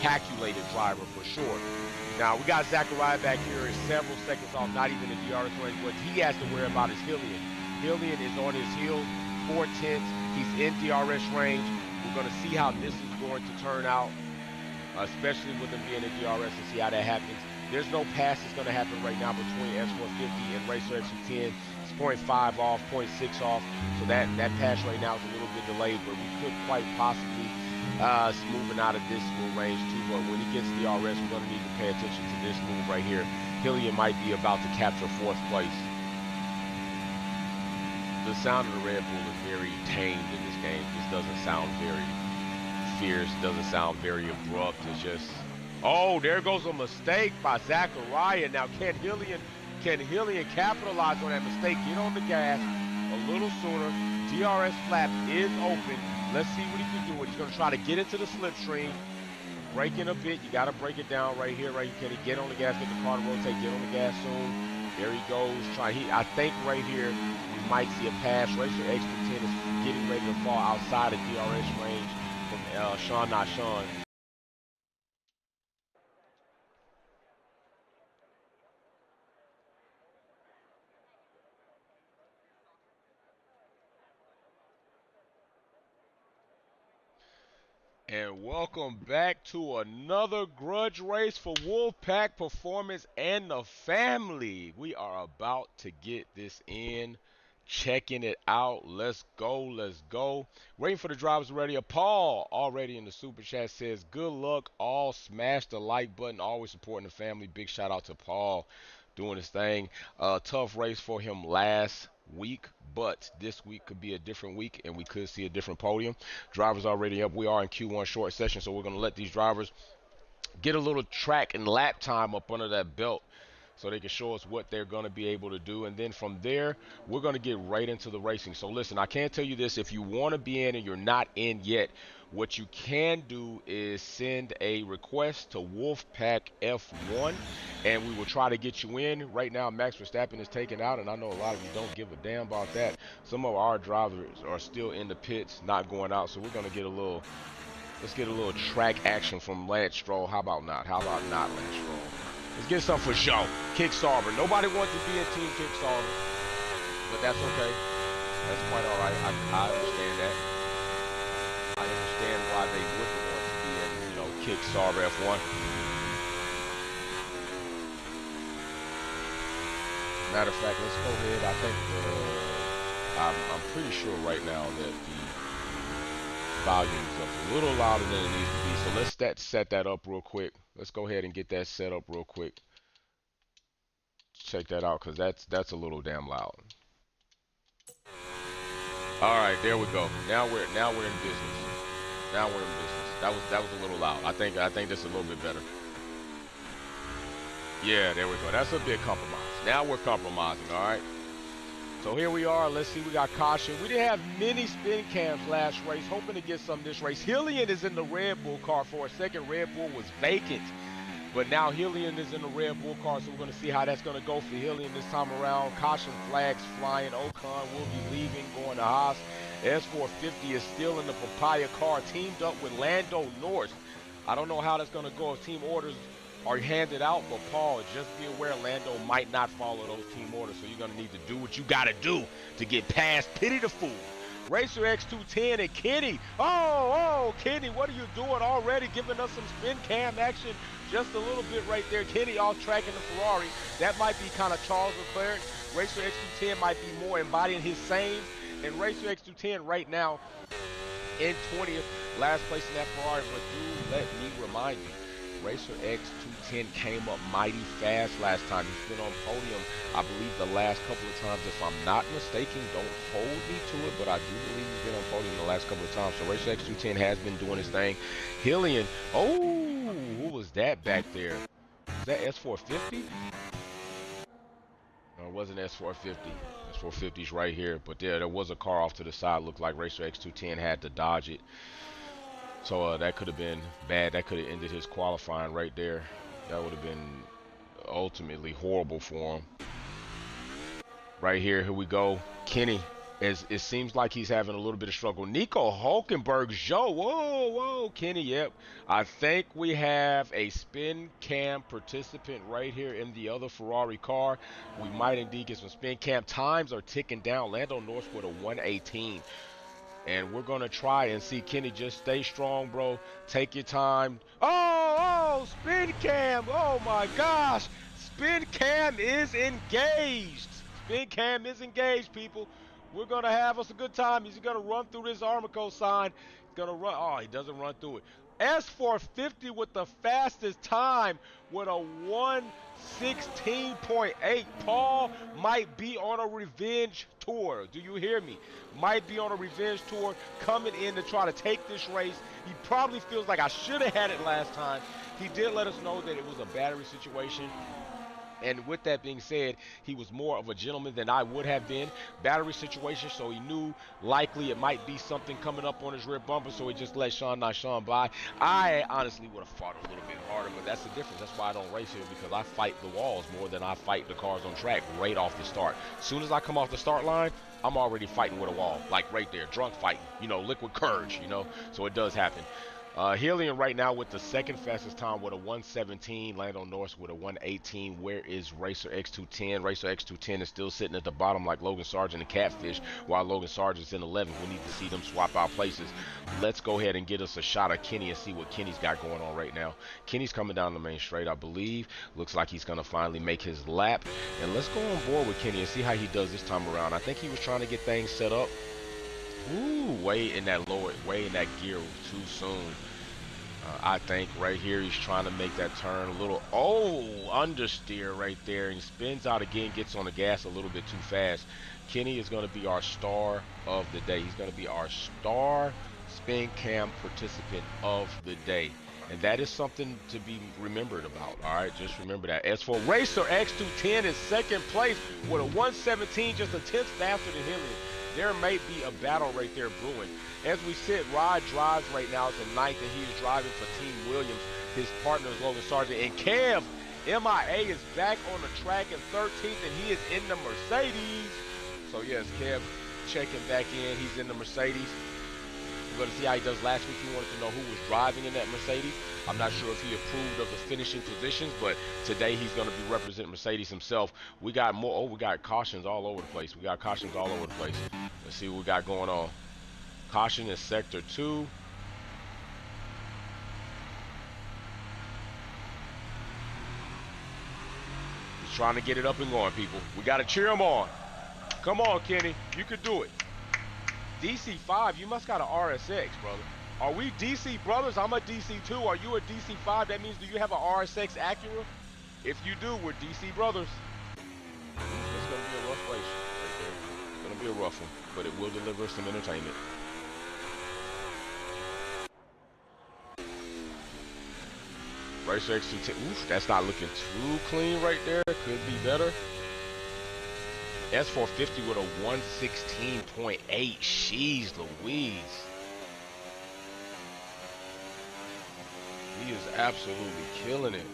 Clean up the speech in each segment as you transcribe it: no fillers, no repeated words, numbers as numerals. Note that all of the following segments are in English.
calculated driver for sure. Now, we got Zachariah back here several seconds off, not even the DRS range. What he has to worry about is Hillian. Hillian is on his heels, 4/10. He's in DRS range. We're going to see how this is going to turn out, especially with him being in DRS, and see how that happens. There's no pass that's going to happen right now between S450 and Racer X210. It's 0.5 off, 0.6 off. So that pass right now is a little bit delayed, but we could quite possibly moving out of this little range too. But when he gets DRS, we're going to need to pay attention to this move right here. Hillian might be about to capture 4th place. The sound of the Red Bull is very tamed in this game. This doesn't sound very fierce, doesn't sound very abrupt. It's just, oh, there goes a mistake by Zachariah. Now, can Hillian capitalize on that mistake? Get on the gas a little sooner. DRS flap is open. Let's see what he can do. He's going to try to get into the slipstream. Break in a bit. You got to break it down right here. Right, can he get on the gas, get the car to rotate, get on the gas soon. There he goes. I think right here we might see a pass. Racer X210 is getting ready to fall outside of DRS range from Sean, not Sean. And welcome back to another Grudge race for Wolfpack Performance and the family. We are about to get this in, checking it out. Let's go, let's go. Waiting for the drivers ready. Paul already in the super chat says, good luck all. Smash the like button. Always supporting the family. Big shout out to Paul doing his thing. Tough race for him last week, but this week could be a different week and we could see a different podium. Drivers already up. We are in Q1 short session, so we're going to let these drivers get a little track and lap time up under that belt so they can show us what they're going to be able to do. And then from there, we're going to get right into the racing. So listen, I can't tell you this. If you want to be in and you're not in yet, what you can do is send a request to Wolfpack F1, and we will try to get you in. Right now, Max Verstappen is taken out, and I know a lot of you don't give a damn about that. Some of our drivers are still in the pits, not going out, so we're going to get a little, let's get a little track action from Lance Stroll. How about not? How about not, Lance Stroll? Let's get something for show. Kick Sauber. Nobody wants to be in Team Kick Sauber, but that's okay. That's quite all right. I understand that. I understand why they wouldn't want to be in, you know, Kick Sauber F1. Matter of fact, let's go ahead. I think I'm pretty sure right now that the volume is up a little louder than it needs to be. So let's set that up real quick. Let's go ahead and get that set up real quick. Check that out, because that's a little damn loud. All right, there we go. Now we're in business. Now we're in business. That was a little loud. I think that's a little bit better. Yeah, there we go. That's a bit compromised. Now we're compromising, all right? So here we are. Let's see. We got caution. We didn't have many spin cams last race. Hoping to get some this race. Hillian is in the Red Bull car. For a second, Red Bull was vacant. But now Hillian is in the Red Bull car, so we're going to see how that's going to go for Hillian this time around. Caution flags flying. Ocon will be leaving, going to Haas. S450 is still in the Papaya car, teamed up with Lando Norris. I don't know how that's going to go if team orders are handed out, but Paul, just be aware Lando might not follow those team orders, so you're going to need to do what you got to do to get past Pity the Fool. Racer X210 and Kenny. Oh, Kenny, what are you doing already? Giving us some spin cam action just a little bit right there. Kenny off track in the Ferrari. That might be kind of Charles Leclerc. Racer X210 might be more embodying his sayings. And Racer X210 right now in 20th, last place in that Ferrari. But do let me remind you, Racer X210 came up mighty fast last time. He's been on podium, I believe, the last couple of times. If I'm not mistaken, don't hold me to it, but I do believe he's been on podium the last couple of times. So Racer X210 has been doing his thing. Hillian, oh, who was that back there? Was that S450? No, it wasn't S450. S450's right here, but there was a car off to the side. Looked like Racer X210 had to dodge it. So that could have been bad. That could have ended his qualifying right there. That would have been ultimately horrible for him. Right here we go. Kenny As it seems like he's having a little bit of struggle. Nico Hulkenberg, Joe. Whoa, whoa, Kenny. Yep. I think we have a spin cam participant right here in the other Ferrari car. We might indeed get some spin cam. Times are ticking down. Lando Norris with a 118. And we're going to try and see Kenny. Just stay strong, bro. Take your time. Oh, spin cam. Oh, my gosh. Spin cam is engaged. Spin cam is engaged, people. We're going to have us a good time. He's going to run through this Armico sign. He's going to run. Oh, he doesn't run through it. S450 with the fastest time with a 116.8. Paul might be on a revenge tour. Do you hear me? Might be on a revenge tour, coming in to try to take this race. He probably feels like I should have had it last time. He did let us know that it was a battery situation. And with that being said, he was more of a gentleman than I would have been. Battery situation, so he knew likely it might be something coming up on his rear bumper, so he just let Sean by. I honestly would have fought a little bit harder, but that's the difference. That's why I don't race here, because I fight the walls more than I fight the cars on track right off the start. As soon as I come off the start line, I'm already fighting with a wall, like right there, drunk fighting, liquid courage, so it does happen. Helium right now with the second fastest time with a 117. Lando Norris with a 118. Where is Racer X210? Racer X210 is still sitting at the bottom like Logan Sargent and Catfish, while Logan Sargent's in 11th. We need to see them swap out places. Let's go ahead and get us a shot of Kenny and see what Kenny's got going on right now. Kenny's coming down the main straight, I believe. Looks like he's going to finally make his lap. And let's go on board with Kenny and see how he does this time around. I think he was trying to get things set up. Ooh, way in that gear too soon. I think right here he's trying to make that turn a little. Oh, understeer right there, and he spins out again, gets on the gas a little bit too fast. Kenny is going to be our star of the day. He's going to be our star spin cam participant of the day. And that is something to be remembered about, all right? Just remember that. As for Racer X210 in second place with a 117, just a tenth faster than him. There may be a battle right there brewing. As we sit, Rod drives right now to ninth, and he is driving for Team Williams. His partner is Logan Sargent. And Kev, MIA, is back on the track in 13th, and he is in the Mercedes. So, yes, Kev checking back in. He's in the Mercedes. We're going to see how he does. Last week, he wanted to know who was driving in that Mercedes. I'm not sure if he approved of the finishing positions, but today he's going to be representing Mercedes himself. We got more. Oh, we got cautions all over the place. Let's see what we got going on. Caution is sector 2. He's trying to get it up and going, people. We got to cheer him on. Come on, Kenny. You could do it. DC5, you must got an RSX, brother. Are we DC brothers? I'm a DC2. Are you a DC5? That means, do you have an RSX Acura? If you do, we're DC brothers. It's going to be a rough race right there. It's going to be a rough one, but it will deliver some entertainment. Racer X210. Oof, that's not looking too clean right there. Could be better. S450 with a 116.8. Sheesh Louise. He is absolutely killing it.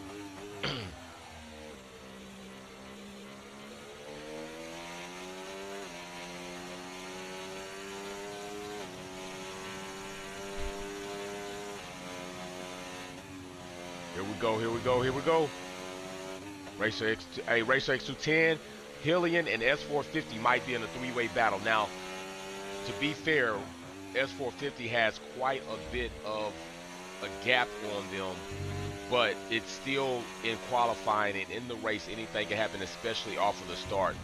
Here we go. Racer X210, Hillian, and S450 might be in a three-way battle. Now, to be fair, S450 has quite a bit of a gap on them, but it's still in qualifying, and in the race anything can happen, especially off of the start.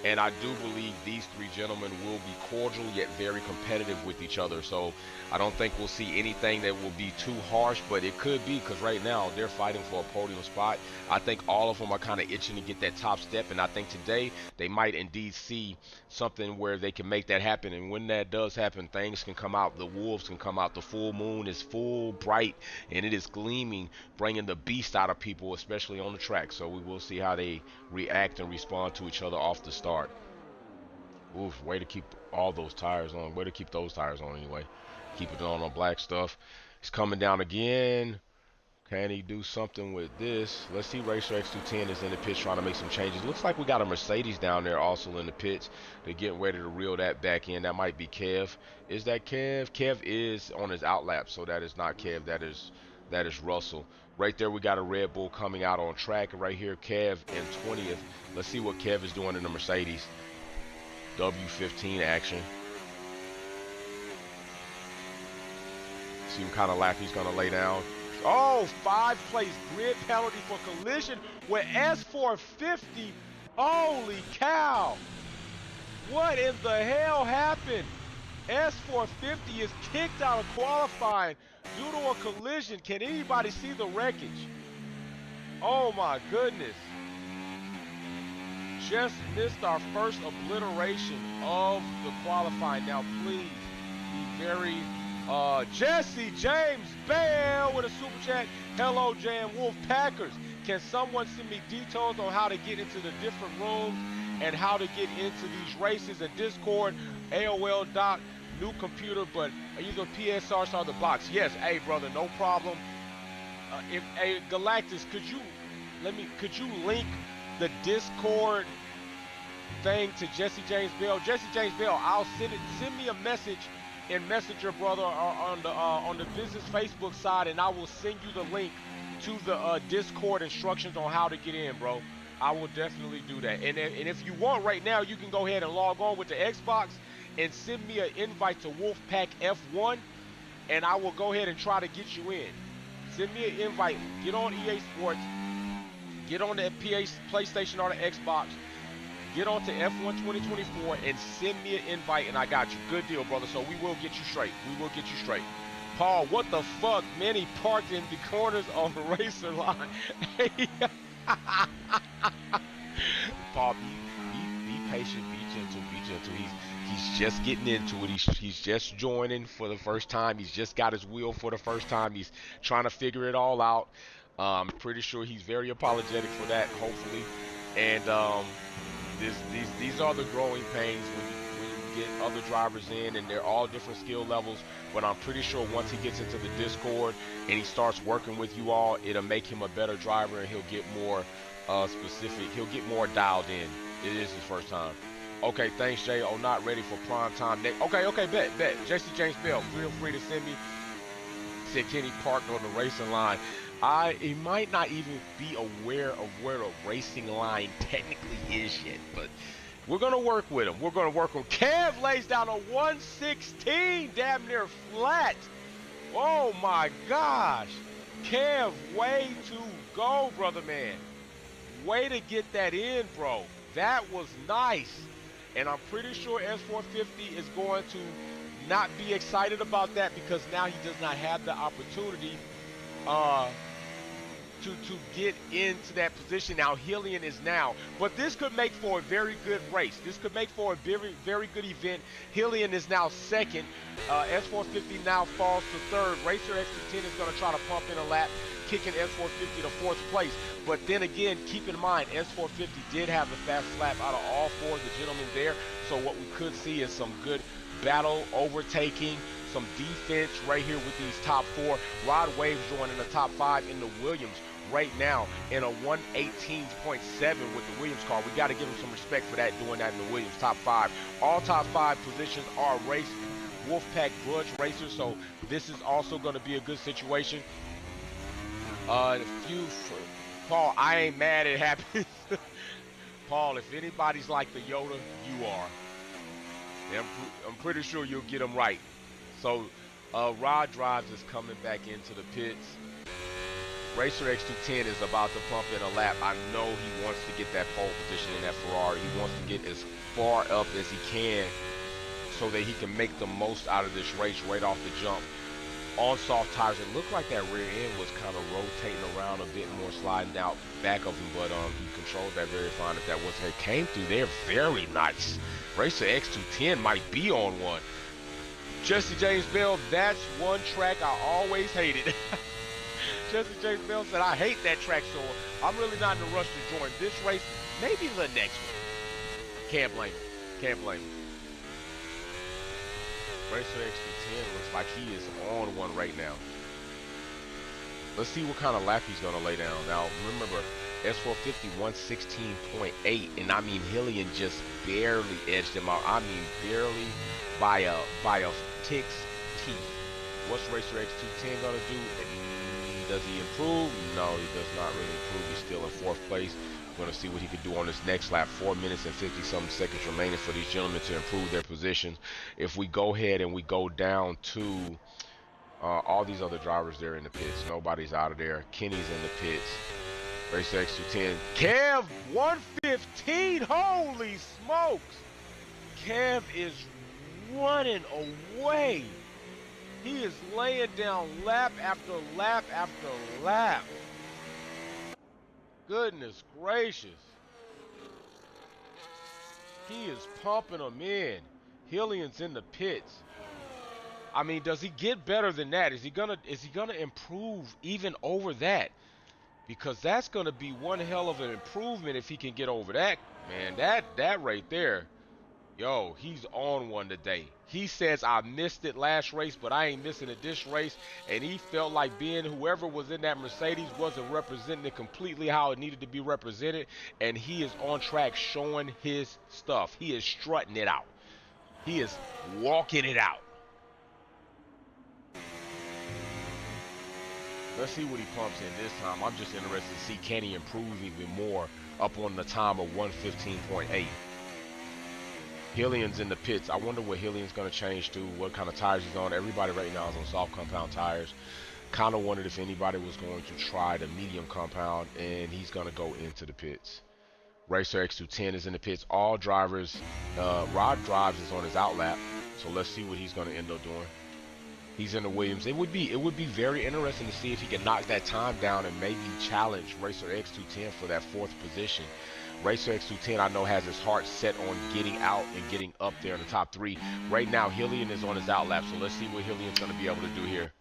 And I do believe these three gentlemen will be cordial yet very competitive with each other. So I don't think we'll see anything that will be too harsh, but it could be, because right now they're fighting for a podium spot. I think all of them are kind of itching to get that top step, and I think today they might indeed see something where they can make that happen. And when that does happen, things can come out. The wolves can come out. The full moon is full bright, and it is gleaming, bringing the beast out of people, especially on the track. So we will see how they react and respond to each other off the start. Oof, way to keep all those tires on. Way to keep those tires on anyway. Keep it on black stuff. He's coming down again. Can he do something with this? Let's see. Racer X210 is in the pits trying to make some changes. Looks like we got a Mercedes down there also in the pits. They're getting ready to reel that back in. That might be Kev. Is that Kev? Kev is on his outlap, so that is not Kev. That is Russell. Right there, we got a Red Bull coming out on track. Right here, Kev in 20th. Let's see what Kev is doing in the Mercedes. W15 action. See what kind of lap he's going to lay down. Oh, 5 plays grid penalty for collision with S450. Holy cow. What in the hell happened? S450 is kicked out of qualifying due to a collision. Can anybody see the wreckage? Oh my goodness. Just missed our first obliteration of the qualifying. Now please be very Jesse James Bell with a super chat. Hello, Jan Wolf Packers. Can someone send me details on how to get into the different rooms and how to get into these races and Discord? AOL doc, new computer, but either PSRs or the box. Yes, hey brother, no problem. Hey Galactus, could you link the Discord thing to Jesse James Bell? Jesse James Bell, I'll send me a message in Messenger, brother, or on the business Facebook side, and I will send you the link to the Discord instructions on how to get in, bro. I will definitely do that. And if you want right now, you can go ahead and log on with the Xbox and send me an invite to Wolfpack F1, and I will go ahead and try to get you in. Send me an invite. Get on EA Sports. Get on the PlayStation or the Xbox. Get on to F1 2024 and send me an invite, and I got you. Good deal, brother. So we will get you straight. We will get you straight. Paul, what the fuck? Man, he parked in the corners of the racer line. Paul, be patient, be gentle, be gentle. He's just getting into it. He's just joining for the first time. He's just got his wheel for the first time. He's trying to figure it all out. I'm pretty sure he's very apologetic for that, hopefully. And these are the growing pains when you get other drivers in, and they're all different skill levels. But I'm pretty sure once he gets into the Discord and he starts working with you all, it'll make him a better driver, and he'll get more specific. He'll get more dialed in. It is his first time. Okay, thanks, Jay. Oh, not ready for prime time. Okay, bet. Jesse James Bell, feel free to send me. Said Kenny parked on the racing line. He might not even be aware of where the racing line technically is yet, but we're going to work with him. We're going to work on Kev lays down a 116, damn near flat. Oh my gosh. Kev, way to go, brother man. Way to get that in, bro. That was nice. And I'm pretty sure S450 is going to not be excited about that, because now he does not have the opportunity to get into that position. Now Hillian is now, but this could make for a very good race. This could make for a very, very good event. Hillian is now second. S450 now falls to third. Racer X10 is going to try to pump in a lap, kicking S450 to fourth place. But then again, keep in mind, S450 did have the fastest lap out of all four of the gentlemen there. So what we could see is some good battle, overtaking, some defense right here with these top four. Rod Waves joining the top five in the Williams right now in a 118.7 with the Williams car. We got to give him some respect for that, doing that in the Williams top five. All top five positions are race Wolfpack Grudge racers, so this is also going to be a good situation. Paul, I ain't mad it happens. Paul, if anybody's like the Yoda, you are. I'm pretty sure you'll get them right. So Rod Drives is coming back into the pits. Racer X210 is about to pump in a lap. I know he wants to get that pole position in that Ferrari. He wants to get as far up as he can so that he can make the most out of this race right off the jump. On soft tires, it looked like that rear end was kind of rotating around a bit more, sliding out back of him, but he controlled that very fine. If that was, it came through there very nice. Racer X210 might be on one. Jesse James Bell, that's one track I always hated. Jesse James Bell said, I hate that track, so I'm really not in a rush to join this race. Maybe the next one. Can't blame him. Can't blame him. Racer X210 looks like he is on one right now. Let's see what kind of lap he's gonna lay down. Now remember, S450 116.8, and I mean Hillian just barely edged him out. I mean barely by a tick's teeth. What's Racer X210 gonna do? Does he improve? No, he does not really improve. He's still in 4th place. We're going to see what he can do on this next lap. 4 minutes and 50-something seconds remaining for these gentlemen to improve their positions. If we go ahead and we go down to all these other drivers there in the pits, nobody's out of there. Kenny's in the pits. Racer X210. Kev 115. Holy smokes. Kev is running away. He is laying down lap after lap after lap. Goodness gracious. He is pumping them in. Hillian's in the pits. I mean, does he get better than that? Is he gonna improve even over that? Because that's gonna be one hell of an improvement if he can get over that. Man, that right there. Yo, he's on one today. He says, I missed it last race, but I ain't missing it this race. And he felt like being whoever was in that Mercedes wasn't representing it completely how it needed to be represented. And he is on track showing his stuff. He is strutting it out. He is walking it out. Let's see what he pumps in this time. I'm just interested to see, can he improve even more up on the time of 115.8. Hillian's in the pits. I wonder what Hillian's going to change to, what kind of tires he's on. Everybody right now is on soft compound tires. Kind of wondered if anybody was going to try the medium compound, and he's going to go into the pits. Racer X210 is in the pits. All drivers, Rod Drives is on his outlap, so let's see what he's going to end up doing. He's in the Williams. It would be very interesting to see if he can knock that time down and maybe challenge Racer X210 for that 4th position. Racer X210, I know, has his heart set on getting out and getting up there in the top 3. Right now, Hillian is on his outlap, so let's see what Hillian's going to be able to do here.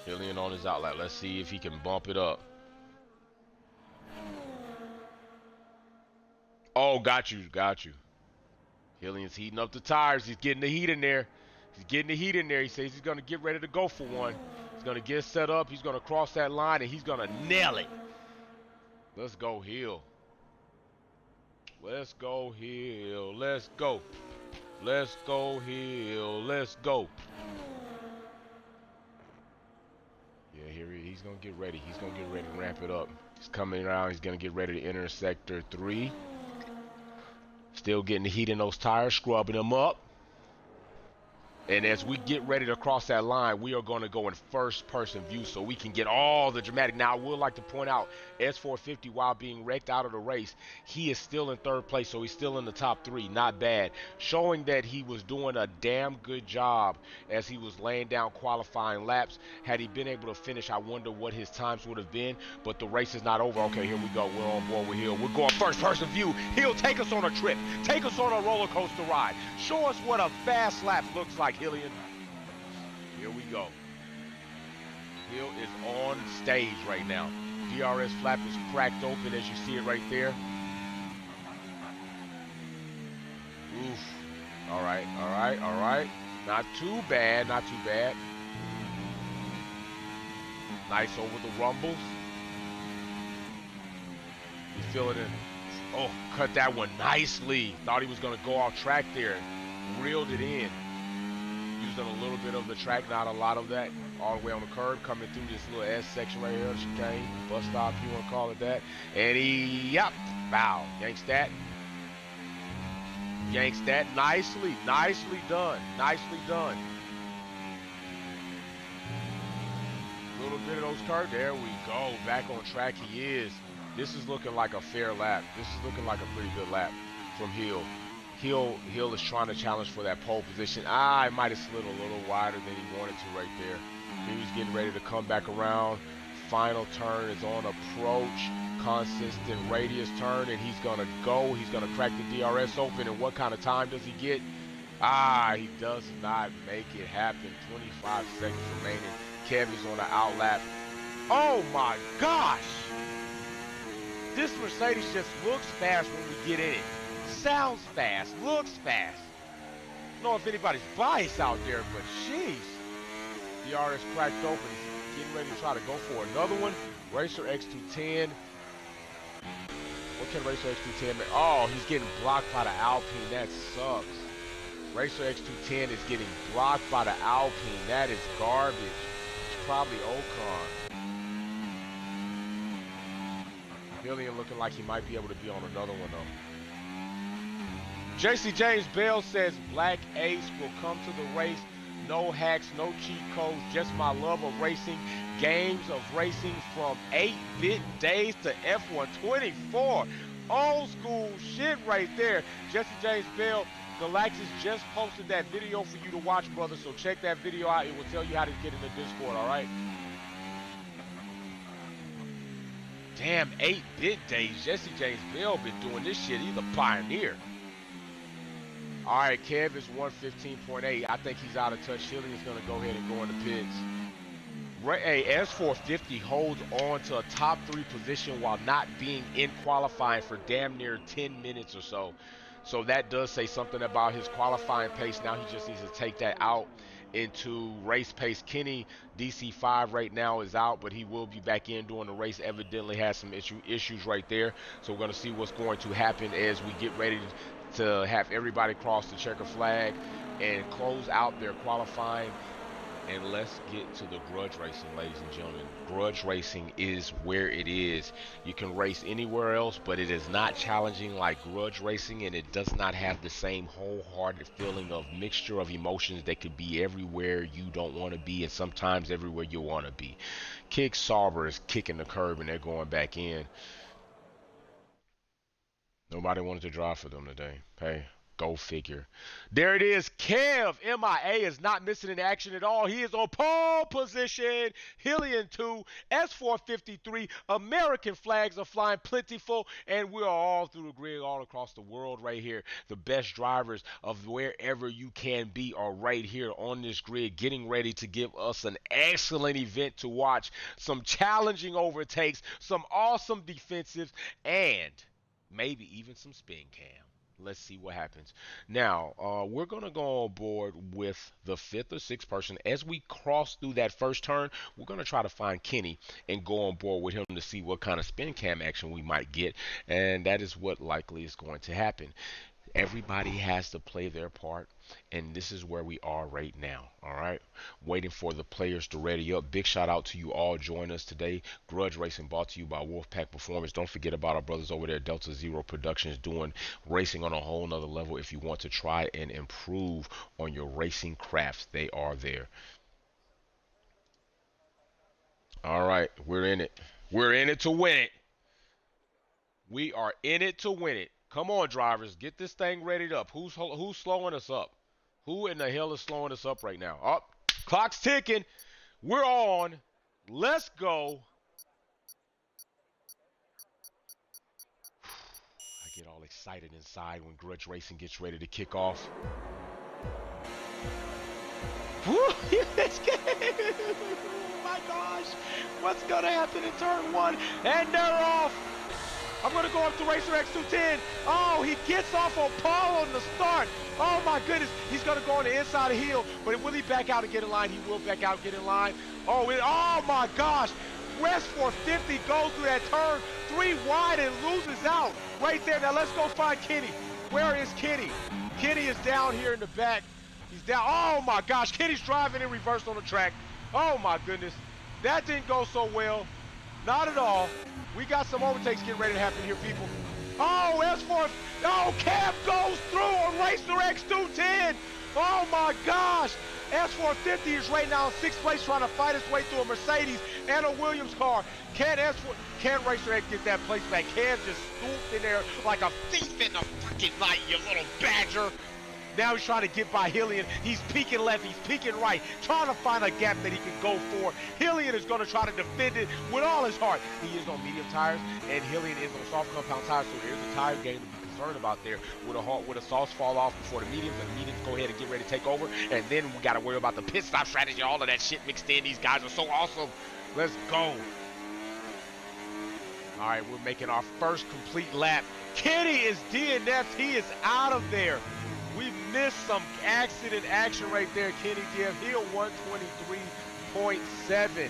Hillian on his outlap. Let's see if he can bump it up. Oh, got you. Hillian's heating up the tires. He's getting the heat in there. He says he's going to get ready to go for one. He's going to get set up. He's going to cross that line, and he's going to nail it. Let's go, Hill. Let's go, Hill. Let's go. Let's go, Hill. Let's go. Yeah, here he's going to get ready. He's going to get ready to ramp it up. He's coming around. He's going to get ready to enter sector 3. Still getting the heat in those tires, scrubbing them up. And as we get ready to cross that line, we are going to go in first-person view so we can get all the dramatic. Now, I would like to point out, S450, while being wrecked out of the race, he is still in 3rd place, so he's still in the top 3. Not bad. Showing that he was doing a damn good job as he was laying down qualifying laps. Had he been able to finish, I wonder what his times would have been. But the race is not over. Okay, here we go. We're on board with Hill. We're going first-person view. Hill, take us on a trip. Take us on a roller coaster ride. Show us what a fast lap looks like, Hillian. Here we go. Hill is on stage right now. DRS flap is cracked open as you see it right there. Oof. All right. Not too bad. Nice over the rumbles. You feel it in. Oh, cut that one nicely. Thought he was going to go off track there. Reeled it in. Using a little bit of the track, not a lot of that. All the way on the curb, coming through this little S section right here, chicane, bus stop, if you want to call it that. And he, wow, yanks that. Nicely done. Little bit of those curves. There we go. Back on track he is. This is looking like a fair lap. This is looking like a pretty good lap from Hill. Hill is trying to challenge for that pole position. I might have slid a little wider than he wanted to right there. He was getting ready to come back around. Final turn is on approach. Consistent radius turn, and he's going to go. He's going to crack the DRS open, and what kind of time does he get? He does not make it happen. 25 seconds remaining. Kev is on the outlap. Oh, my gosh! This Mercedes just looks fast when we get in it. Sounds fast, looks fast. know if anybody's biased out there, but jeez. DRS cracked open. He's getting ready to try to go for another one. Racer X210. What can Racer X210 make? Oh, he's getting blocked by the Alpine. That sucks. Racer X210 is getting blocked by the Alpine. That is garbage. It's probably Ocon. Hillian looking like he might be able to be on another one, though. JC James Bell says Black Ace will come to the race. No hacks, no cheat codes, just my love of racing. Games of racing from 8-bit days to F124. Old school shit right there. Jesse James Bell, Galactus just posted that video for you to watch, brother. So check that video out. It will tell you how to get in the Discord, all right? Damn, 8-bit days. Jesse James Bell been doing this shit. He's a pioneer. All right, Kev is 115.8. I think he's out of touch. Hillian's going to go ahead and go into pits. Hey, S450 holds on to a top 3 position while not being in qualifying for damn near 10 minutes or so. So that does say something about his qualifying pace. Now he just needs to take that out into race pace. Kenny, DC5 right now is out, but he will be back in during the race. Evidently has some issues right there. So we're going to see what's going to happen as we get ready to have everybody cross the checker flag and close out their qualifying. And let's get to the grudge racing, ladies and gentlemen. Grudge racing is where it is. You can race anywhere else, but it is not challenging like grudge racing, and it does not have the same wholehearted feeling of mixture of emotions that could be everywhere you don't want to be and sometimes everywhere you want to be. Kick Sauber is kicking the curb and they're going back in. Nobody wanted to drive for them today. Hey, go figure. There it is. Kev, MIA, is not missing in action at all. He is on pole position. Hillian 2, S453. American flags are flying plentiful, and we're all through the grid all across the world right here. The best drivers of wherever you can be are right here on this grid, getting ready to give us an excellent event to watch. Some challenging overtakes, some awesome defensives, and maybe even some spin cam. Let's see what happens. Now, we're going to go on board with the 5th or 6th person. As we cross through that first turn, we're going to try to find Kenny and go on board with him to see what kind of spin cam action we might get. And that is what likely is going to happen. Everybody has to play their part, and this is where we are right now, all right? Waiting for the players to ready up. Big shout out to you all joining us today. Grudge Racing brought to you by Wolfpack Performance. Don't forget about our brothers over there, Delta Zero Productions, doing racing on a whole nother level. If you want to try and improve on your racing crafts, they are there. All right, we're in it. We're in it to win it. We are in it to win it. Come on, drivers, get this thing readied up. Who's slowing us up? Who in the hell is slowing us up right now? Oh, clock's ticking. We're on. Let's go. I get all excited inside when Grudge Racing gets ready to kick off. Oh my gosh. What's going to happen in turn 1? And they're off. I'm going to go up to Racer X210. Oh, he gets off on Paul on the start. Oh, my goodness. He's going to go on the inside of heel. But will he back out and get in line? He will back out and get in line. Oh my gosh. West 450 goes through that turn 3 wide and loses out right there. Now, let's go find Kenny. Where is Kenny? Kenny is down here in the back. He's down. Oh, my gosh. Kenny's driving in reverse on the track. Oh, my goodness. That didn't go so well. Not at all. We got some overtakes getting ready to happen here, people. Oh, S4. Oh, Kev goes through on Racer X210. Oh, my gosh. S450 is right now in 6th place trying to fight his way through a Mercedes and a Williams car. Can Racer X get that place back? Kev just swooped in there like a thief in the freaking night, you little badger. Now he's trying to get by Hillian. He's peeking left, he's peeking right, trying to find a gap that he can go for. Hillian is going to try to defend it with all his heart. He is on medium tires, and Hillian is on soft compound tires, so there's a tire game to be concerned about there. With a softs fall off before the mediums, and the mediums go ahead and get ready to take over, and then we got to worry about the pit stop strategy, all of that shit mixed in. These guys are so awesome. Let's go. All right, we're making our first complete lap. Kenny is DNF'd. He is out of there. We've missed some accident action right there, Kenny Dibb. Hill 123.7.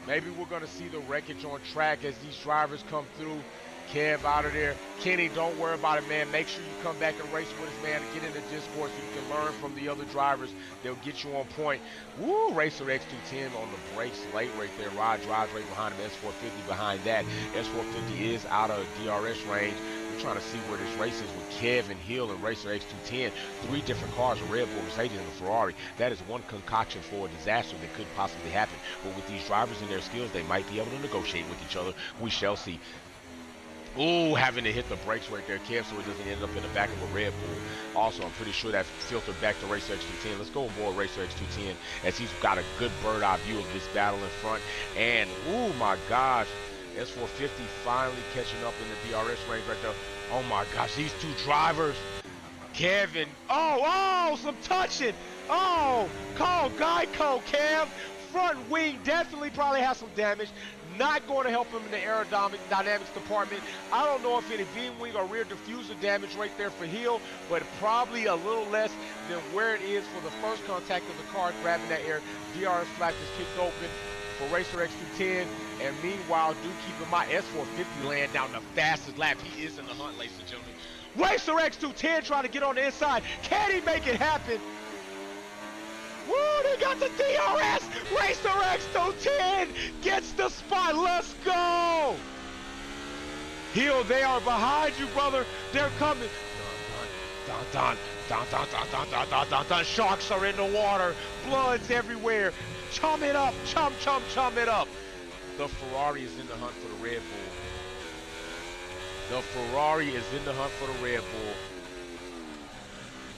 Maybe we're going to see the wreckage on track as these drivers come through. Kev out of there. Kenny, don't worry about it, man. Make sure you come back and race with us, man, and get in the Discord so you can learn from the other drivers. They'll get you on point. Woo, Racer X210 on the brakes late right there. Rod drives right behind him. S450 behind that. S450 is out of DRS range. We're trying to see where this race is with Kev and Hill and Racer X210. 3 different cars, a Red Bull, Mercedes, and a Ferrari. That is one concoction for a disaster that could possibly happen. But with these drivers and their skills, they might be able to negotiate with each other. We shall see. Ooh, having to hit the brakes right there, Kev, so it doesn't end up in the back of a Red Bull. Also, I'm pretty sure that's filtered back to Racer X210. Let's go aboard Racer X210 as he's got a good bird-eye view of this battle in front. And, ooh, my gosh, S450 finally catching up in the DRS range right there. Oh, my gosh, these two drivers. Kevin, oh, some touching. Oh, call Geico, Kev. Front wing definitely probably has some damage. Not going to help him in the aerodynamics department. I don't know if any V-wing or rear diffuser damage right there for Hill, but probably a little less than where it is for the first contact of the car grabbing that air. DRS flap is kicked open for Racer X210. And meanwhile, do keep in mind, S450 laying down the fastest lap. He is in the hunt, ladies and gentlemen. Racer X210 trying to get on the inside. Can he make it happen? Woo, they got the DRS! Racer X210 gets the spot. Let's go! Hill, they are behind you, brother. They're coming. Dun, dun, dun, dun, dun, dun, dun, dun, dun, dun. Sharks are in the water. Blood's everywhere. Chum it up. Chum it up. The Ferrari is in the hunt for the Red Bull. The Ferrari is in the hunt for the Red Bull.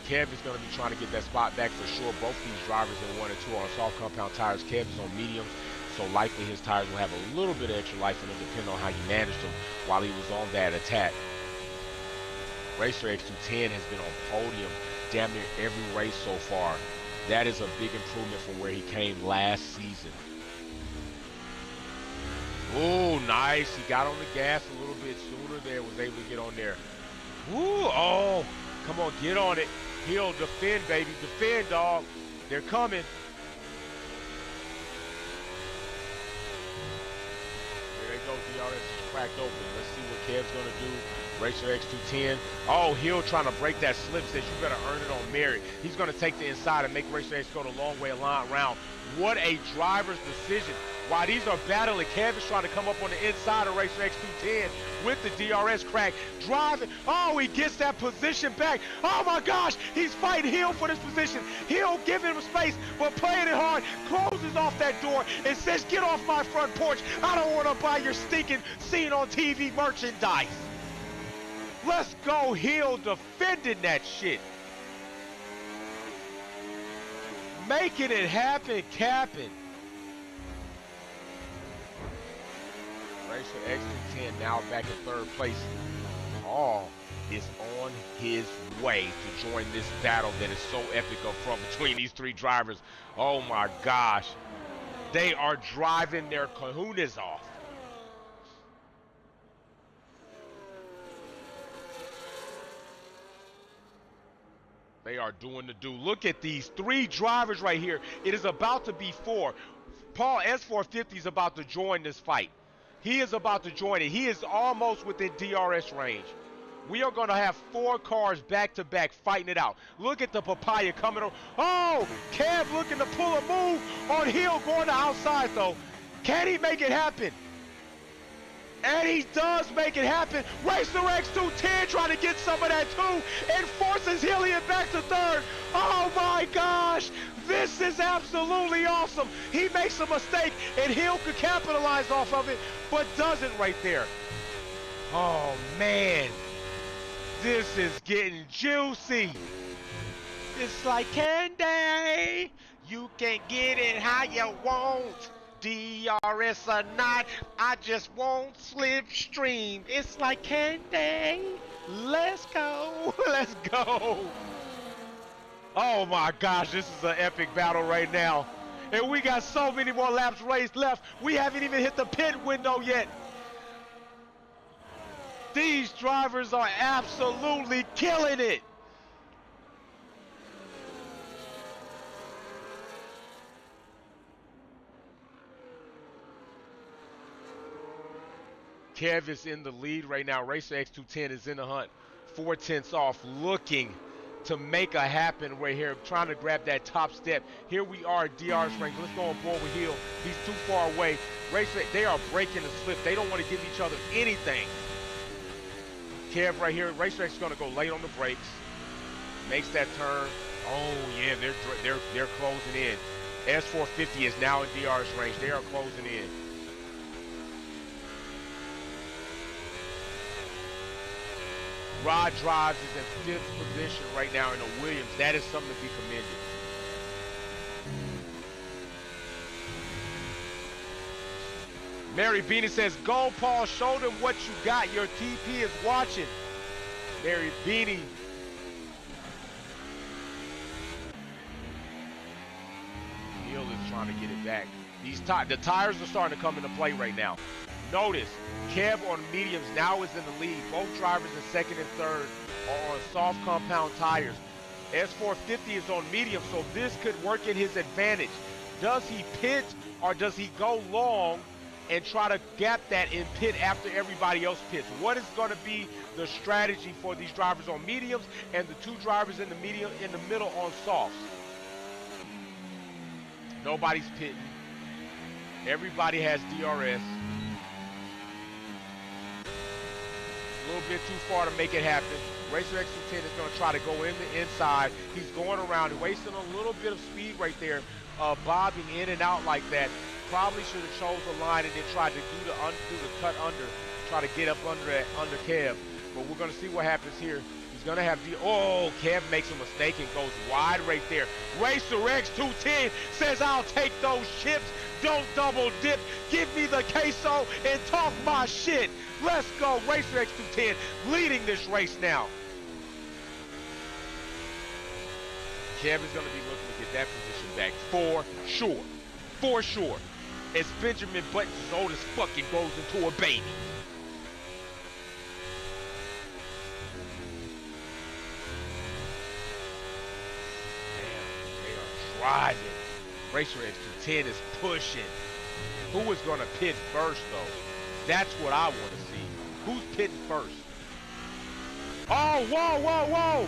Kev is going to be trying to get that spot back for sure. Both these drivers in 1 and 2 are on soft compound tires. Kev is on mediums, so likely his tires will have a little bit of extra life in them depending on how you managed them while he was on that attack. Racer X210 has been on podium damn near every race so far. That is a big improvement from where he came last season. Ooh, nice. He got on the gas a little bit sooner there, was able to get on there. Ooh, oh, come on, get on it. Hill, defend, baby. Defend, dog. They're coming. There they go. DRS is cracked open. Let's see what Kev's going to do. Racer X210. Oh, Hill trying to break that slip. Says you better earn it on merit. He's going to take the inside and make Racer X go the long way around. What a driver's decision. While these are battling, Kev is trying to come up on the inside of Racer X210 with the DRS crack. Driving. Oh, he gets that position back. Oh, my gosh. He's fighting Hill for this position. Hill giving him space, but playing it hard. Closes off that door and says, get off my front porch. I don't want to buy your stinking seen on TV merchandise. Let's go, Hill, defending that shit. Making it happen, capping. Racer X210 now back in 3rd place. Paul is on his way to join this battle that is so epic up front between these 3 drivers. Oh my gosh. They are driving their kahunas off. They are doing the do. Look at these 3 drivers right here. It is about to be 4. Paul S450 is about to join this fight. He is about to join it. He is almost within DRS range. We are going to have 4 cars back-to-back fighting it out. Look at the papaya coming over. Oh, Kev looking to pull a move on Hill going to outside, though. Can he make it happen? And he does make it happen. Racer X210 trying to get some of that too and forces Hilliard back to 3rd. Oh my gosh, this is absolutely awesome. He makes a mistake and Hill could capitalize off of it, but doesn't right there. Oh man, this is getting juicy. It's like candy. You can get it how you want. DRS or not, I just won't slipstream. It's like candy. Let's go. Let's go. Oh my gosh, this is an epic battle right now. And we got so many more laps raced left. We haven't even hit the pit window yet. These drivers are absolutely killing it. Kev is in the lead right now. Racer X210 is in the hunt. 4/10 off, looking to make a happen right here, trying to grab that top step. Here we are at DRS range. Let's go on board with Hill. He's too far away. Racer, they are breaking the slip. They don't want to give each other anything. Kev right here. Racer X is going to go late on the brakes. Makes that turn. Oh yeah, they're closing in. S450 is now in DRS range. They are closing in. Rod Drives is in 5th position right now in the Williams. That is something to be commended. Mary Beanie says, go Paul, show them what you got. Your TP is watching. Mary Beanie. Hill is trying to get it back. The tires are starting to come into play right now. Notice, Kev on mediums now is in the lead. Both drivers in 2nd and 3rd are on soft compound tires. S450 is on medium, so this could work in his advantage. Does he pit or does he go long and try to gap that in pit after everybody else pits? What is going to be the strategy for these drivers on mediums and the 2 drivers in the middle on softs? Nobody's pitting. Everybody has DRS. A little bit too far to make it happen. Racer X210 is going to try to go in the inside. He's going around and wasting a little bit of speed right there, bobbing in and out like that. Probably should have chose the line and then tried to do the cut under, try to get up under Kev. But we're going to see what happens here. He's going to have Kev makes a mistake and goes wide right there. Racer X210 says, I'll take those chips. Don't double dip. Give me the queso and talk my shit. Let's go. Racer X210 leading this race now. Kev is going to be looking to get that position back for sure. For sure. As Benjamin Button's old as fucking goes into a baby. Damn, they are driving. Racer X210 is pushing. Who is going to pit first, though? That's what I want to see. Who's pitting first? Oh, whoa.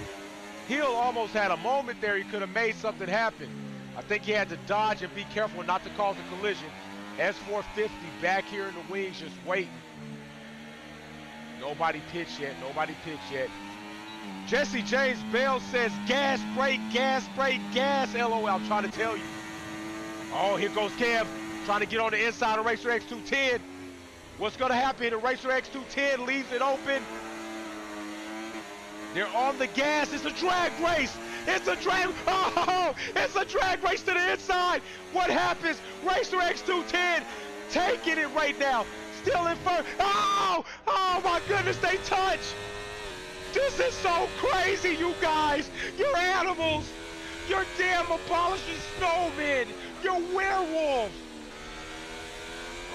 Hill almost had a moment there. He could have made something happen. I think he had to dodge and be careful not to cause a collision. S450 back here in the wings just waiting. Nobody pitched yet. Jesse James Bell says, gas, brake, gas, LOL. I'm trying to tell you. Oh, here goes Kev trying to get on the inside of Racer X210. What's going to happen? The Racer X210 leaves it open. They're on the gas. It's a drag race. It's a drag race to the inside. What happens? Racer X210 taking it right now. Still in first. Oh my goodness, they touch. This is so crazy, you guys. You're animals. You're damn abolishing snowmen. You're werewolves.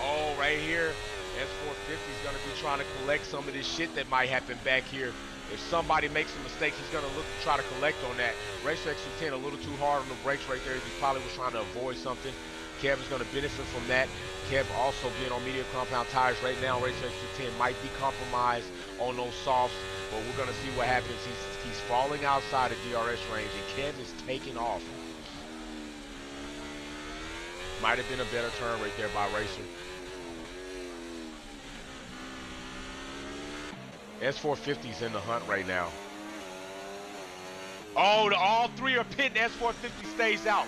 Oh, right here. S450 is going to be trying to collect some of this shit that might happen back here. If somebody makes a mistake, he's going to look to try to collect on that. Racer X210 a little too hard on the brakes right there. He probably was trying to avoid something. Kev is going to benefit from that. Kev also being on medium compound tires right now. Racer X210 might be compromised on those softs, but we're going to see what happens. He's falling outside of DRS range, and Kev is taking off. Might have been a better turn right there by Racer. S450's in the hunt right now. Oh, all 3 are pitting. S450 stays out.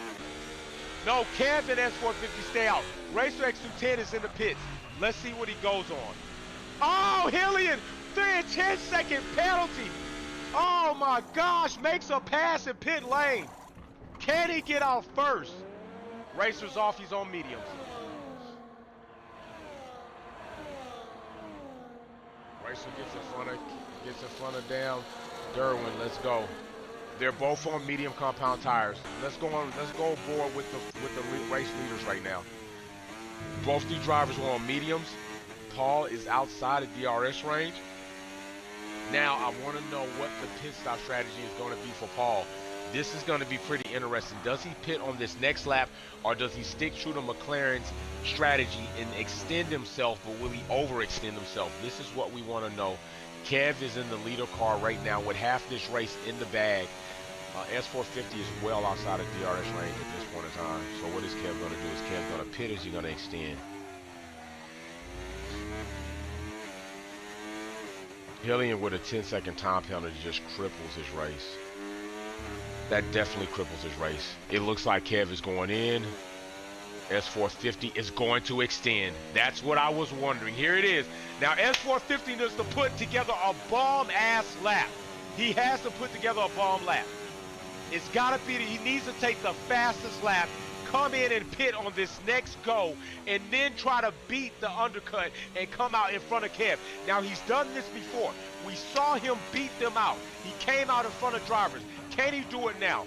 No, Kev and S450 stay out. Racer X210 is in the pits. Let's see what he goes on. Oh, Hillian, 3 and 10-second penalty. Oh my gosh, makes a pass in pit lane. Can he get out first? Racer's off, he's on mediums. Racer gets in front of damn Derwin. Let's go. They're both on medium compound tires. Let's go aboard with the race leaders right now. Both these drivers are on mediums. Paul is outside of DRS range. Now I want to know what the pit stop strategy is going to be for Paul. This is going to be pretty interesting. Does he pit on this next lap, or does he stick true to McLaren's strategy and extend himself, but will he overextend himself? This is what we want to know. Kev is in the leader car right now with half this race in the bag. S450 is well outside of DRS range at this point in time. So what is Kev going to do? Is Kev going to pit, or is he going to extend? Hillian with a 10-second time penalty just cripples his race. That definitely cripples his race. It looks like Kev is going in. S450 is going to extend. That's what I was wondering. Here it is. Now S450 needs to put together a bomb-ass lap. He has to put together a bomb lap. It's got to be that he needs to take the fastest lap, come in and pit on this next go, and then try to beat the undercut and come out in front of Kev. Now, he's done this before. We saw him beat them out. He came out in front of drivers. Can he do it now?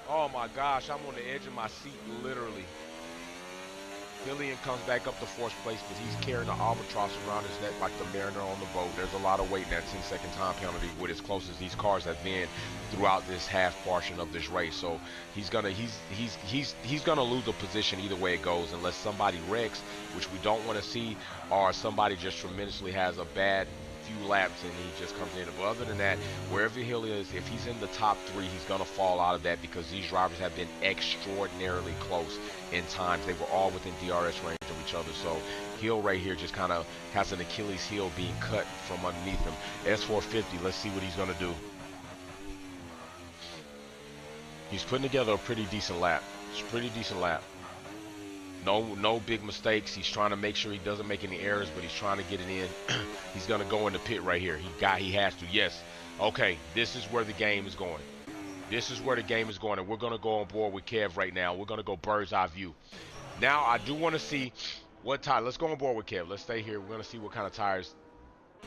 Oh, my gosh. I'm on the edge of my seat, literally. Hillian comes back up to fourth place, but he's carrying the albatross around his neck like the mariner on the boat. There's a lot of weight in that 10-second time penalty with as close as these cars have been throughout this half portion of this race. So he's gonna lose a position either way it goes, unless somebody wrecks, which we don't want to see, or somebody just tremendously has a bad few laps and he just comes in. But other than that, wherever Hillian is, if he's in the top three, he's gonna fall out of that because these drivers have been extraordinarily close in times. They were all within DRS range of each other. So Hill right here just kind of has an Achilles heel being cut from underneath him. S450, let's see what he's gonna do. He's putting together a pretty decent lap. It's a pretty decent lap. No big mistakes. He's trying to make sure he doesn't make any errors, but he's trying to get it in. He's going to go in the pit right here. He has to. Yes. Okay, this is where the game is going. This is where the game is going, and we're going to go on board with Kev right now. We're going to go bird's eye view. Now, I do want to see what tire. Let's go on board with Kev. Let's stay here. We're going to see what kind of tires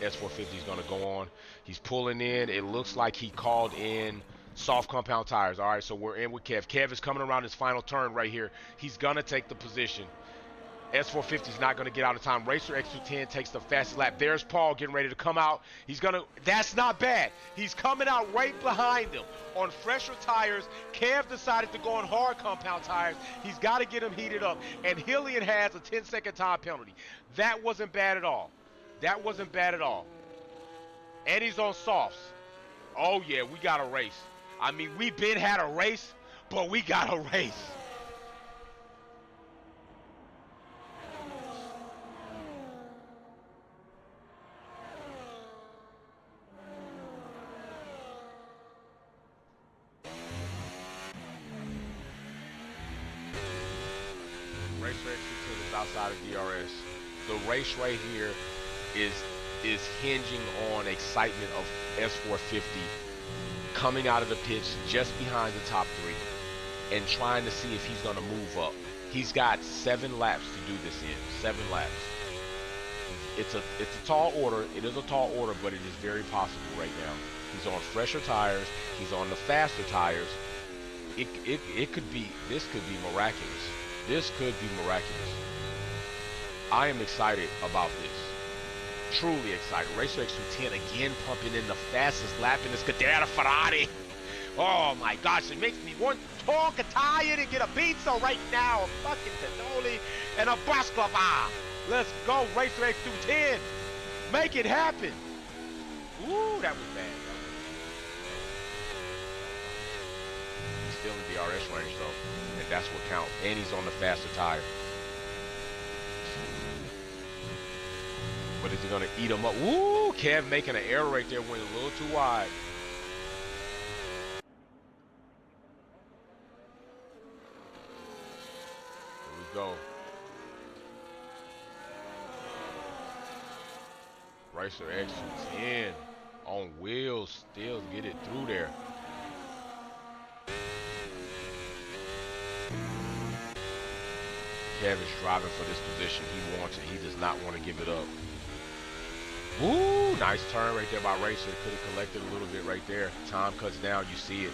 S450 is going to go on. He's pulling in. It looks like he called in soft compound tires. All right, so we're in with Kev. Kev is coming around his final turn right here. He's going to take the position. S450 is not going to get out of time. Racer X210 takes the fastest lap. There's Paul getting ready to come out. He's going to, that's not bad. He's coming out right behind him on fresher tires. Kev decided to go on hard compound tires. He's got to get him heated up. And Hillian has a 10-second time penalty. That wasn't bad at all. That wasn't bad at all. And he's on softs. Oh, yeah, we got a race. I mean, we been had a race, but we got a race. Race X2 is outside of DRS. The race right here is hinging on excitement of S450 coming out of the pits just behind the top three and trying to see if he's going to move up. He's got 7 laps to do this in. 7 laps. It's a tall order. It is a tall order, but it is very possible right now. He's on fresher tires. He's on the faster tires. It could be, this could be miraculous. This could be miraculous. I am excited about this. Truly excited. Racer X210 again pumping in the fastest lap in this Scuderia Ferrari. Oh my gosh, it makes me want to talk a tire and get a pizza right now. A fucking cannoli and a baklava. Let's go, Racer X210. Make it happen. Ooh, that was bad. He's still in DRS range though, and that's what counts. And he's on the faster tire. But is he going to eat him up? Woo! Kev making an error right there, went a little too wide. Here we go. Racer X210 on wheels, still get it through there. Kev is driving for this position. He wants it. He does not want to give it up. Ooh, nice turn right there by Racer. Could have collected a little bit right there. Time cuts down. You see it.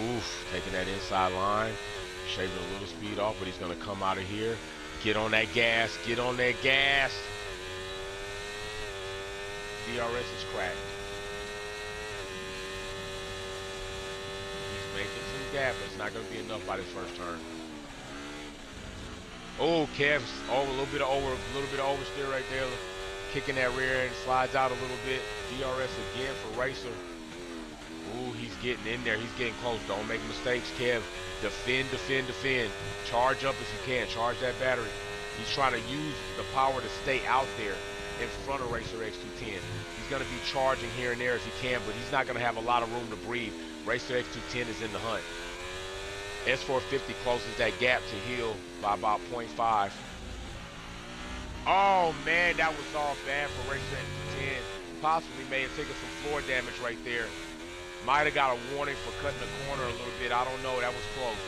Oof, taking that inside line. Shaving a little speed off, but he's going to come out of here. Get on that gas. Get on that gas. DRS is cracked. He's making some gap. It's not going to be enough by this first turn. Oh, Kev's over a little bit of oversteer right there, kicking that rear end, slides out a little bit. DRS again for Racer. Ooh, he's getting in there. He's getting close. Don't make mistakes, Kev. Defend, defend, defend. Charge up if you can. Charge that battery. He's trying to use the power to stay out there in front of Racer X210. He's going to be charging here and there as he can, but he's not going to have a lot of room to breathe. Racer X210 is in the hunt. S450 closes that gap to Hill by about 0.5. Oh, man, that was all bad for Racer X210. Possibly may have taken some floor damage right there. Might have got a warning for cutting the corner a little bit. I don't know. That was close.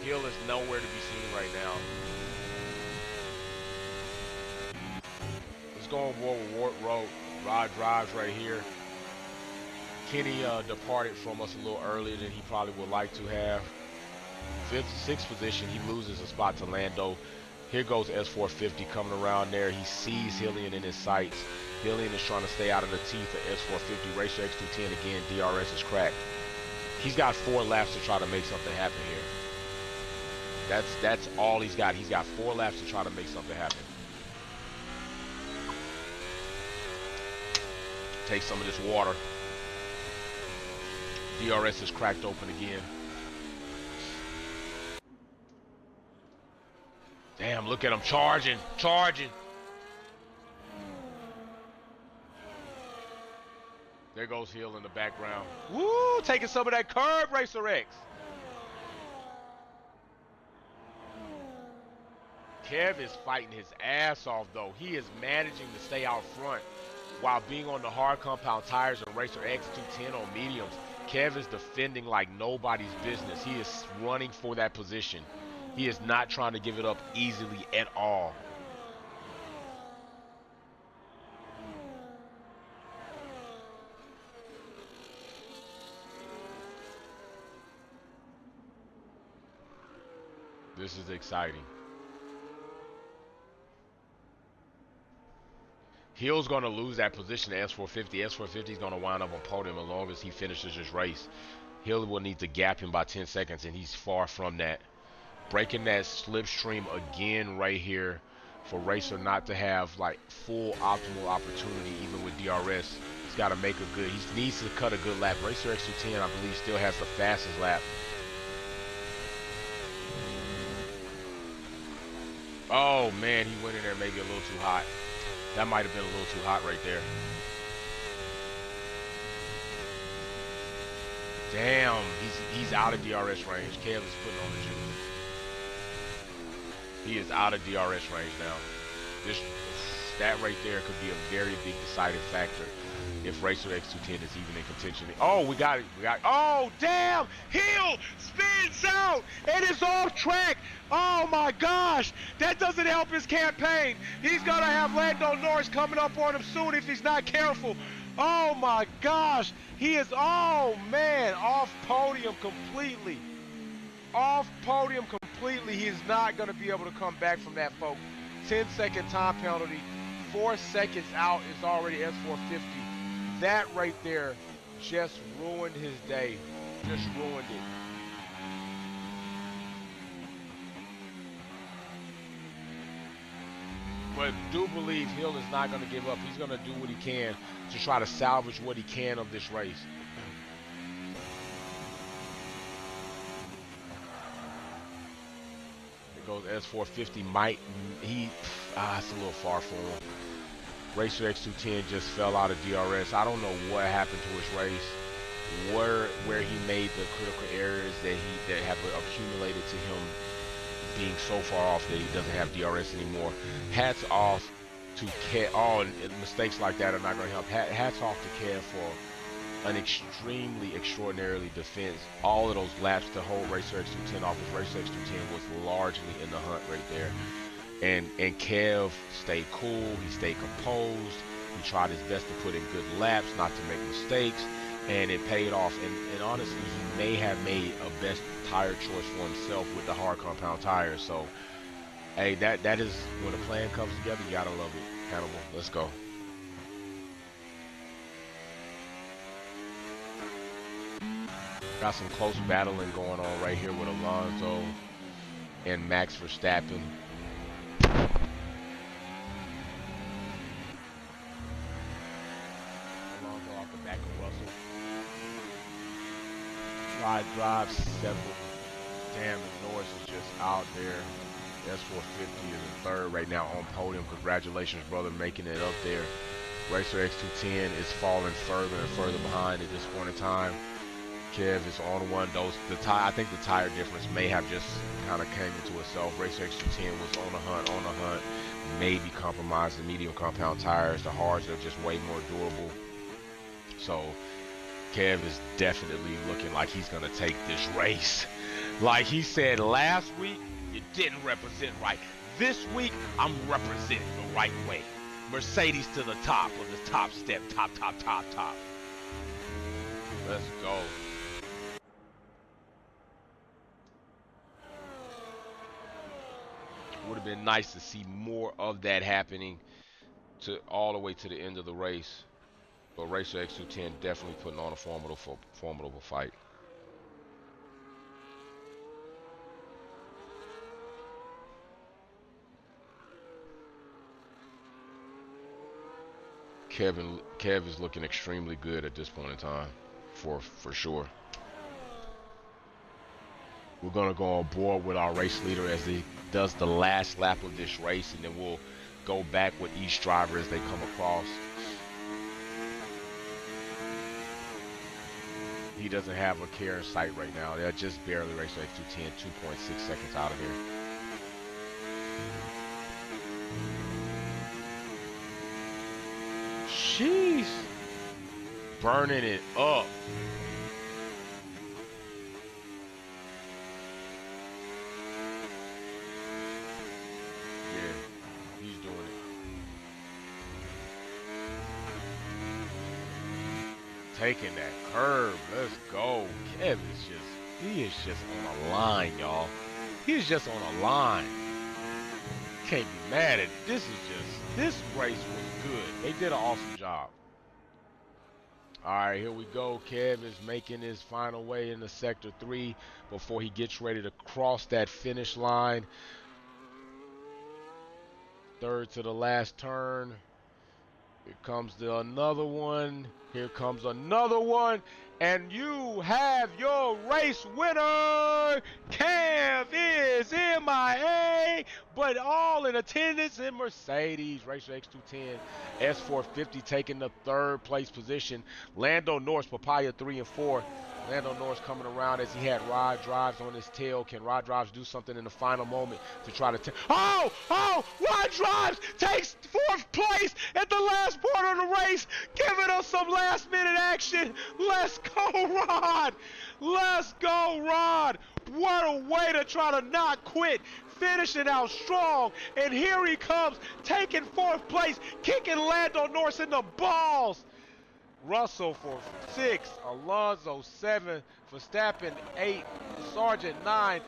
Hill is nowhere to be seen right now. Let's go on board with Wart Road. Rod drives right here. Kenny departed from us a little earlier than he probably would like to have. Sixth position, he loses a spot to Lando. Here goes S450 coming around there. He sees Hillian in his sights. Hillian is trying to stay out of the teeth of S450. Racer X210 again, DRS is cracked. He's got 4 laps to try to make something happen here. That's all he's got. He's got 4 laps to try to make something happen. Take some of this water. DRS is cracked open again. Damn, look at him charging, charging. There goes Hill in the background. Woo, taking some of that curb, Racer X. Kev is fighting his ass off, though. He is managing to stay out front while being on the hard compound tires and Racer X210 on mediums. Kev is defending like nobody's business. He is running for that position. He is not trying to give it up easily at all. This is exciting. Hill's going to lose that position to S450. S450 is going to wind up on podium as long as he finishes this race. Hill will need to gap him by 10 seconds, and he's far from that. Breaking that slipstream again right here for Racer not to have like full optimal opportunity even with DRS. He's got to make a good, he needs to cut a good lap. Racer X210, I believe, still has the fastest lap. Oh man, he went in there maybe a little too hot. That might have been a little too hot right there. Damn, he's out of DRS range. Kev is putting on the juice. He is out of DRS range now. That right there could be a very big deciding factor if Racer X210 is even in contention. Oh, we got it. Oh, damn! Hill spins out and is off track. Oh my gosh, that doesn't help his campaign. He's gonna have Lando Norris coming up on him soon if he's not careful. Oh my gosh, he is, oh man, off podium completely. Off podium completely. He is not gonna be able to come back from that, folks. 10-second time penalty. 4 seconds out is already S450. That right there just ruined his day. Just ruined it. But do believe Hill is not going to give up. He's going to do what he can to try to salvage what he can of this race. It goes S450. It's a little far for him. Racer X210 just fell out of DRS. I don't know what happened to his race, where he made the critical errors that have accumulated to him being so far off that he doesn't have DRS anymore. Hats off to Kev. Oh, mistakes like that are not going to help. Hats off to Kev for an extremely, extraordinarily defense. All of those laps to hold Racer X210 off, because Racer X210 was largely in the hunt right there. And Kev stayed cool. He stayed composed. He tried his best to put in good laps, not to make mistakes, and it paid off. And honestly, he may have made a best tire choice for himself with the hard compound tires. So, hey, that is when a plan comes together, you gotta love it. Hannibal, let's go. Got some close battling going on right here with Alonso and Max Verstappen. Alonso off the back of Russell. Wide drive, several. Damn, Norris is just out there. S450 is in third right now on podium. Congratulations, brother, making it up there. Racer X210 is falling further and further behind at this point in time. Kev is on one. I think the tire difference may have just kind of came into itself. Racer X210 was on the hunt, maybe compromised the medium compound tires. The hards are just way more durable. So Kev is definitely looking like he's going to take this race. Like he said last week, you didn't represent right. This week, I'm representing the right way. Mercedes to the top of the top step. Top. Let's go. Would have been nice to see more of that happening all the way to the end of the race. But Racer X210 definitely putting on a formidable fight. Kev is looking extremely good at this point in time, for sure. We're gonna go on board with our race leader as he does the last lap of this race, and then we'll go back with each driver as they come across. He doesn't have a care in sight right now. They're just barely Racer X210, 2.6 seconds out of here. Jeez. Burning it up. Yeah, he's doing it. Taking that curve. Let's go. Kev he is just on a line, y'all. He is just on a line. Can't be mad at it. This race was good. They did an awesome job. All right, here we go. Kev is making his final way into Sector 3 before he gets ready to cross that finish line. Third to the last turn. Here comes another one. Here comes another one. And you have your race winner. Kev is MIA, but all in attendance in Mercedes. Racer X210, S450 taking the third place position. Lando Norris, Papaya 3 and 4. Lando Norris coming around as he had Rod Drives on his tail. Can Rod Drives do something in the final moment to try to Rod Drives takes fourth place at the last part of the race, giving us some last minute action. Let's go, Rod. Let's go, Rod. What a way to try to not quit. Finishing out strong. And here he comes, taking fourth place, kicking Lando Norris in the balls. Russell for 6, Alonso 7, Verstappen 8, Sargent 9,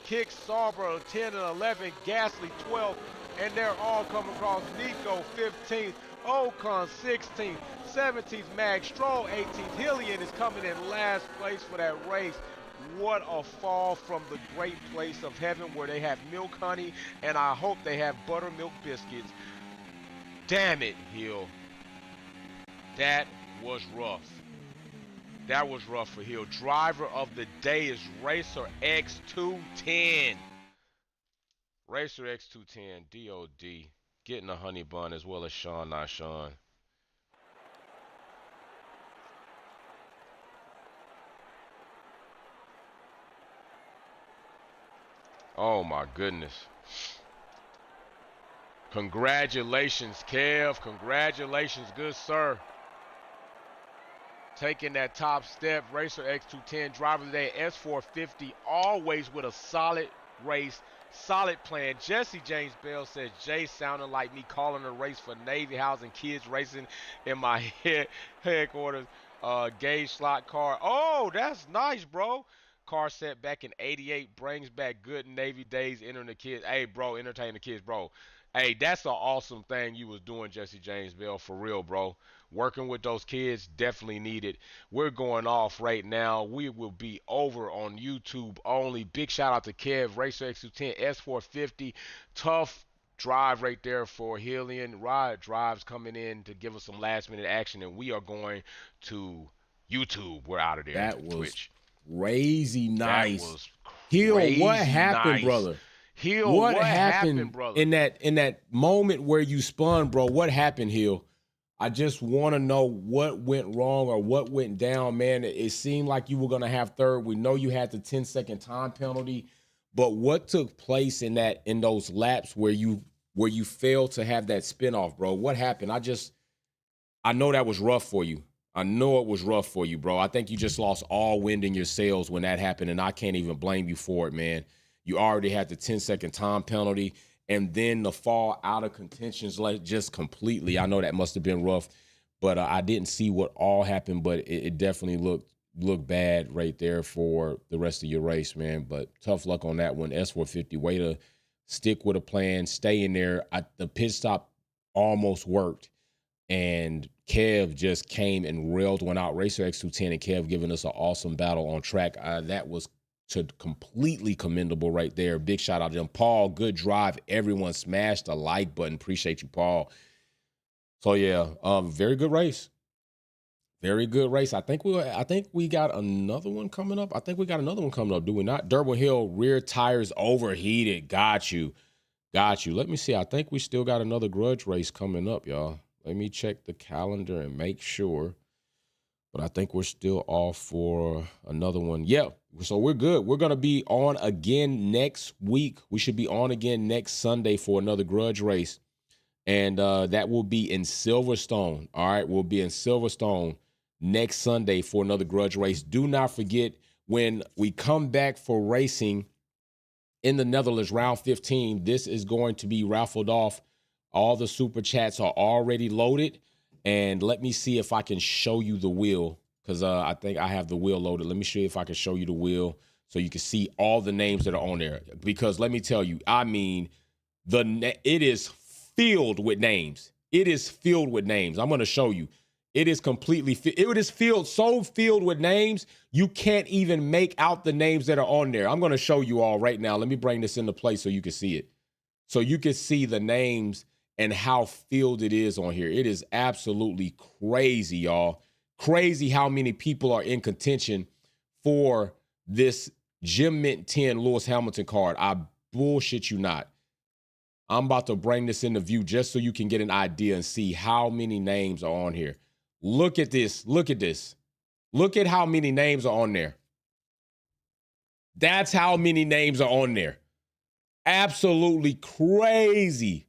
Kick Sauber 10 and 11, Gasly 12, and they're all coming across. Nico 15th, Ocon 16th, 17th, Mag Stroll 18th. Hillian is coming in last place for that race. What a fall from the great place of heaven where they have milk honey, and I hope they have buttermilk biscuits. Damn it, Hill. That was rough. That was rough for Hill. Driver of the day is Racer X210. Racer X210, DOD. Getting a honey bun as well as Sean, not Sean. Oh my goodness. Congratulations, Kev. Congratulations, good sir. Taking that top step, Racer X210, driver of the day, S450, always with a solid race, solid plan. Jesse James Bell says, Jay sounded like me calling a race for Navy housing kids racing in my headquarters. Gauge slot car. Oh, that's nice, bro. Car set back in '88, brings back good Navy days, entering the kids. Hey, bro, entertain the kids, bro. Hey, that's an awesome thing you was doing, Jesse James Bell, for real, bro. Working with those kids definitely needed. We're going off right now. We will be over on YouTube only. Big shout out to Kev, Racer X210, S450, tough drive right there for Hillian. Rod drives coming in to give us some last minute action, and we are going to YouTube. We're out of there to That was Twitch. crazy That nice. was Hill, what crazy happened, nice. brother? Hill, What what happened, happened brother? in that moment where you spun, bro? What happened, Hill? I just want to know what went wrong or what went down, man. It seemed like you were gonna have third. We know you had the 10-second time penalty, but what took place in those laps where you failed to have that spin off, bro? What happened? I know that was rough for you. I know it was rough for you, bro. I think you just lost all wind in your sails when that happened, and I can't even blame you for it, man. You already had the 10-second time penalty, and then the fall out of contentions like just completely. I know that must have been rough, but I didn't see what all happened, but it definitely looked bad right there for the rest of your race, man. But tough luck on that one. S450, way to stick with a plan, stay in there. The pit stop almost worked, and Kev just came and railed one out. Racer X210 and Kev giving us an awesome battle on track. That was completely commendable right there. Big shout out to them. Paul, good drive. Everyone smashed the like button. Appreciate you, Paul. So yeah, very good race. Very good race. I think we got another one coming up. I think we got another one coming up. Do we not? Durban Hill rear tires overheated. Got you. Got you. Let me see. I think we still got another grudge race coming up, y'all. Let me check the calendar and make sure. But I think we're still off for another one. Yeah, so we're good. We're going to be on again next week. We should be on again next Sunday for another grudge race. And that will be in Silverstone. All right, we'll be in Silverstone next Sunday for another grudge race. Do not forget, when we come back for racing in the Netherlands, round 15, this is going to be raffled off. All the super chats are already loaded. And let me see if I can show you the wheel, because I think I have the wheel loaded. Let me see if I can show you the wheel so you can see all the names that are on there. Because let me tell you, I mean, it is filled with names. It is filled with names. I'm going to show you. It is so filled with names, you can't even make out the names that are on there. I'm going to show you all right now. Let me bring this into place so you can see it. So you can see the names and how filled it is on here. It is absolutely crazy, y'all. Crazy how many people are in contention for this Gem Mint 10 Lewis Hamilton card. I bullshit you not. I'm about to bring this into view just so you can get an idea and see how many names are on here. Look at this. Look at this. Look at how many names are on there. That's how many names are on there. Absolutely crazy.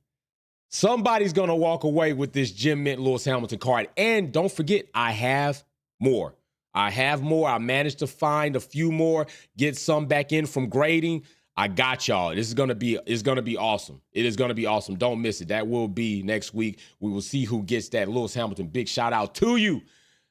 Somebody's going to walk away with this Gem Mint Lewis Hamilton card. And don't forget, I have more. I managed to find a few more, get some back in from grading. I got y'all. It's going to be awesome. It is going to be awesome. Don't miss it. That will be next week. We will see who gets that Lewis Hamilton. Big shout out to you.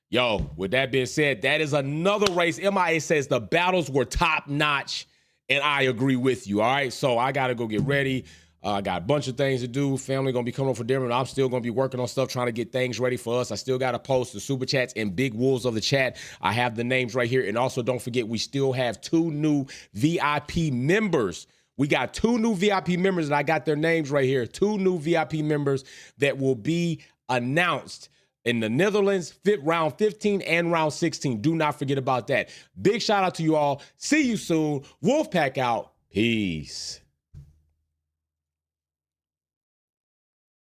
Yo, with that being said, that is another race. MIA says the battles were top notch, and I agree with you. All right, so I got to go get ready. I got a bunch of things to do. Family going to be coming over for dinner, and I'm still going to be working on stuff, trying to get things ready for us. I still got to post the super chats and big wolves of the chat. I have the names right here. And also, don't forget, we still have 2 new VIP members. We got 2 new VIP members, and I got their names right here. 2 new VIP members that will be announced in the Netherlands, round 15 and round 16. Do not forget about that. Big shout out to you all. See you soon. Wolfpack out. Peace.